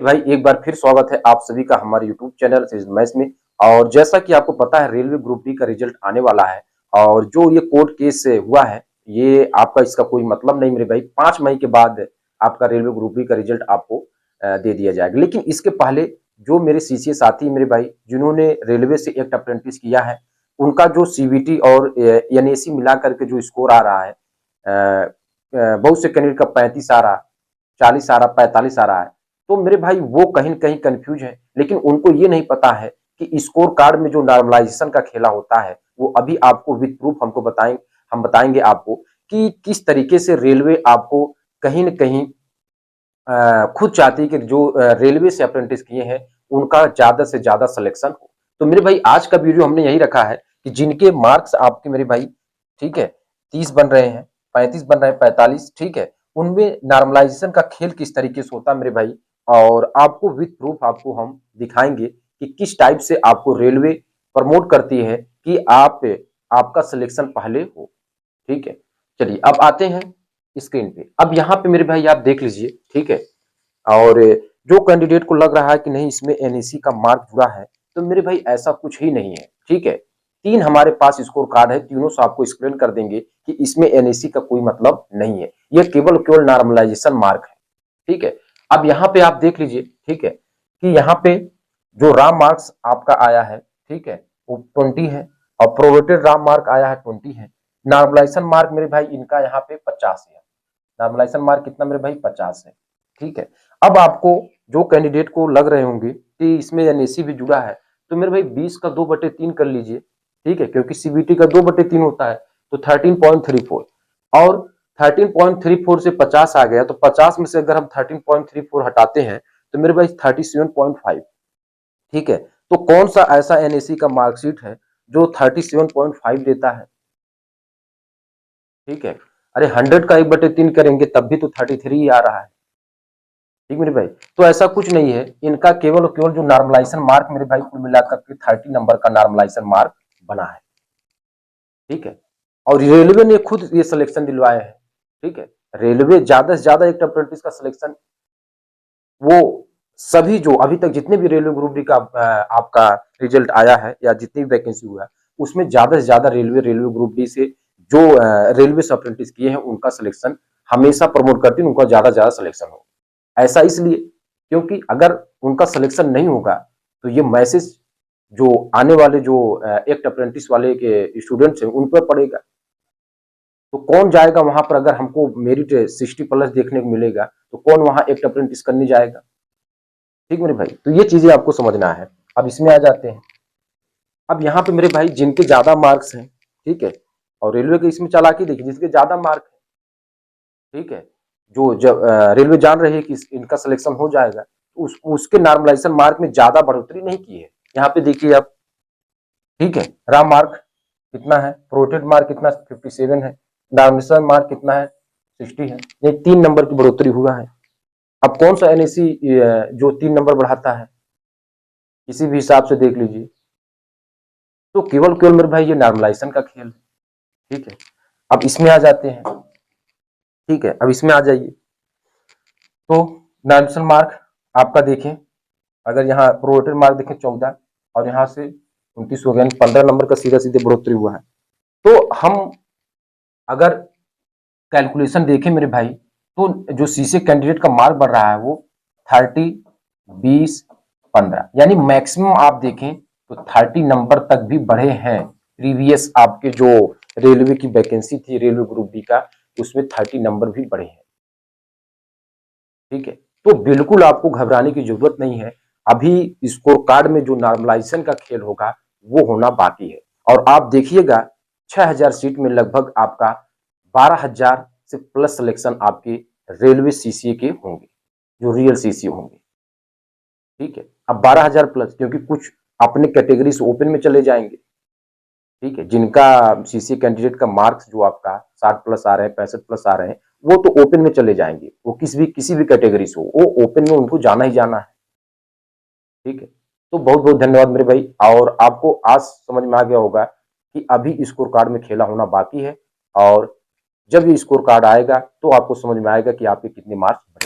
भाई एक बार फिर स्वागत है आप सभी का हमारे यूट्यूब चैनल सीरीज मैच में। और जैसा कि आपको पता है रेलवे ग्रुप डी का रिजल्ट आने वाला है और जो ये कोर्ट केस से हुआ है ये आपका इसका कोई मतलब नहीं मेरे भाई। 5 मई के बाद आपका रेलवे ग्रुप डी का रिजल्ट आपको दे दिया जाएगा। लेकिन इसके पहले जो मेरे सीसीए साथी मेरे भाई जिन्होंने रेलवे से एक अप्रेंटिस किया है उनका जो सीबीटी और एनएसी मिला करके जो स्कोर आ रहा है बहुत से कैंडिडेट का 35 आ रहा, 40 आ रहा, 45 आ रहा है। तो मेरे भाई वो कहीं न कहीं कंफ्यूज है, लेकिन उनको ये नहीं पता है कि स्कोर कार्ड में जो नॉर्मलाइजेशन का खेला होता है वो अभी आपको विद प्रूफ हम बताएंगे आपको कि किस तरीके से रेलवे आपको कहीं न कहीं खुद चाहती है कि जो रेलवे से अप्रेंटिस किए हैं उनका ज्यादा से ज्यादा सिलेक्शन हो। तो मेरे भाई आज का वीडियो हमने यही रखा है कि जिनके मार्क्स आपके मेरे भाई ठीक है 30 बन रहे हैं, 35 बन रहे हैं, 45 ठीक है, उनमें नॉर्मलाइजेशन का खेल किस तरीके से होता है मेरे भाई। और आपको विद प्रूफ आपको हम दिखाएंगे कि किस टाइप से आपको रेलवे प्रमोट करती है कि आपका सिलेक्शन पहले हो। ठीक है, चलिए अब आते हैं स्क्रीन पे। अब यहाँ पे मेरे भाई आप देख लीजिए ठीक है। और जो कैंडिडेट को लग रहा है कि नहीं इसमें एनएसी का मार्क जुड़ा है तो मेरे भाई ऐसा कुछ ही नहीं है। ठीक है, 3 हमारे पास स्कोर कार्ड है, तीनों से आपको एक्सप्लेन कर देंगे कि इसमें एनएसी का कोई मतलब नहीं है, ये केवल नॉर्मलाइजेशन मार्क है। ठीक है, अब यहाँ पे आप देख लीजिए ठीक है कि यहाँ पे जो राम मार्क्स आपका आया है ठीक है वो 20 है और प्रोरेटेड राम मार्क आया है 20 है। नॉर्मलाइजेशन मार्क मेरे भाई इनका यहाँ पे 50 है। नॉर्मलाइजेशन मार्क कितना मेरे भाई 50 है। ठीक है, अब आपको जो कैंडिडेट को लग रहे होंगे कि इसमें एनएसी भी जुड़ा है तो मेरे भाई 20 का 2/3 कर लीजिए। ठीक है, क्योंकि सीबीटी का 2/3 होता है तो 13.34 और 13.34 से 50 आ गया तो 50 में से अगर हम 13.34 हटाते हैं तो मेरे भाई 37.5। ठीक है, तो कौन सा ऐसा एनएसी का मार्कशीट है जो 37.5 देता है। ठीक है, अरे 100 का 1/3 करेंगे तब भी तो 33 ही आ रहा है। ठीक मेरे भाई, तो ऐसा कुछ नहीं है, इनका केवल और केवल जो नॉर्मलाइजेशन मार्क मेरे भाई कुल मिलाकर के 30 नंबर का नॉर्मलाइजेशन मार्क बना है। ठीक है, और रेलवे ने खुद ये सिलेक्शन दिलवाए हैं। ठीक है, रेलवे ज्यादा से ज्यादा एक अप्रेंटिस का सिलेक्शन वो सभी जो अभी तक जितने भी रेलवे ग्रुप डी का आपका रिजल्ट आया है या जितनी भी वैकेंसी हुआ है उसमें ज्यादा से ज्यादा रेलवे ग्रुप डी से जो रेलवे से अप्रेंटिस किए हैं उनका सिलेक्शन हमेशा प्रमोट करती है, उनका ज्यादा से ज्यादा सिलेक्शन हो। ऐसा इसलिए क्योंकि अगर उनका सिलेक्शन नहीं होगा तो ये मैसेज जो आने वाले जो एक्ट अप्रेंटिस वाले के स्टूडेंट्स हैं उन पर पड़ेगा। तो कौन जाएगा वहां पर अगर हमको मेरिट 60+ देखने को मिलेगा तो कौन वहां एक्ट अप्रेंटिस करने जाएगा। ठीक मेरे भाई, तो ये चीजें आपको समझना है। अब इसमें आ जाते हैं। अब यहाँ पे मेरे भाई जिनके ज्यादा मार्क्स हैं ठीक है, और रेलवे के इसमें चालाकी देखिए जिसके ज्यादा मार्क है ठीक है, जो जब रेलवे जान रही है कि इनका सिलेक्शन हो जाएगा तो उसके नॉर्मलाइजेशन मार्क में ज्यादा बढ़ोतरी नहीं की है। यहाँ पे देखिए आप ठीक है, राम मार्क कितना है, प्रोटेड मार्क कितना 57 है, नॉर्मलाइजेशन मार्क कितना है 60 है, ये 3 नंबर की बढ़ोतरी हुआ है। अब कौन सा एनएसी जो 3 नंबर बढ़ाता है किसी भी हिसाब से देख लीजिए। तो केवल केवल मेरे भाई ये नॉर्मलाइजेशन का खेल है। ठीक है, अब इसमें आ जाते हैं। ठीक है, अब इसमें आ जाइए तो नॉर्मलाइजेशन मार्क आपका देखें, अगर यहाँ प्रोरेटेड मार्क देखें 14 और यहाँ से 29 हो गया, 15 नंबर का सीधा सीधे बढ़ोतरी हुआ है। तो हम अगर कैलकुलेशन देखें मेरे भाई तो जो सीसी कैंडिडेट का मार्क बढ़ रहा है वो 30, 20, 15 यानी मैक्सिमम आप देखें तो 30 नंबर तक भी बढ़े हैं। प्रीवियस आपके जो रेलवे की वैकेंसी थी रेलवे ग्रुप डी का उसमें 30 नंबर भी बढ़े हैं। ठीक है, तो बिल्कुल आपको घबराने की जरूरत नहीं है। अभी स्कोर कार्ड में जो नॉर्मलाइजेशन का खेल होगा वो होना बाकी है। और आप देखिएगा 6000 सीट में लगभग आपका 12,000 से प्लस सिलेक्शन आपके रेलवे सीसीए के होंगे जो रियल सीसीए होंगे। ठीक है, अब 12,000 प्लस क्योंकि कुछ अपने कैटेगरी से ओपन में चले जाएंगे। ठीक है, जिनका सीसीए कैंडिडेट का मार्क्स जो आपका 60+ आ रहे हैं, 65+ आ रहे हैं, वो तो ओपन में चले जाएंगे, वो किसी भी कैटेगरी से हो, वो ओपन में उनको जाना ही जाना है। ठीक है, तो बहुत बहुत धन्यवाद मेरे भाई। और आपको आज समझ में आ गया होगा कि अभी स्कोर कार्ड में खेला होना बाकी है और जब ये स्कोर कार्ड आएगा तो आपको समझ में आएगा कि आपके कितने मार्क्स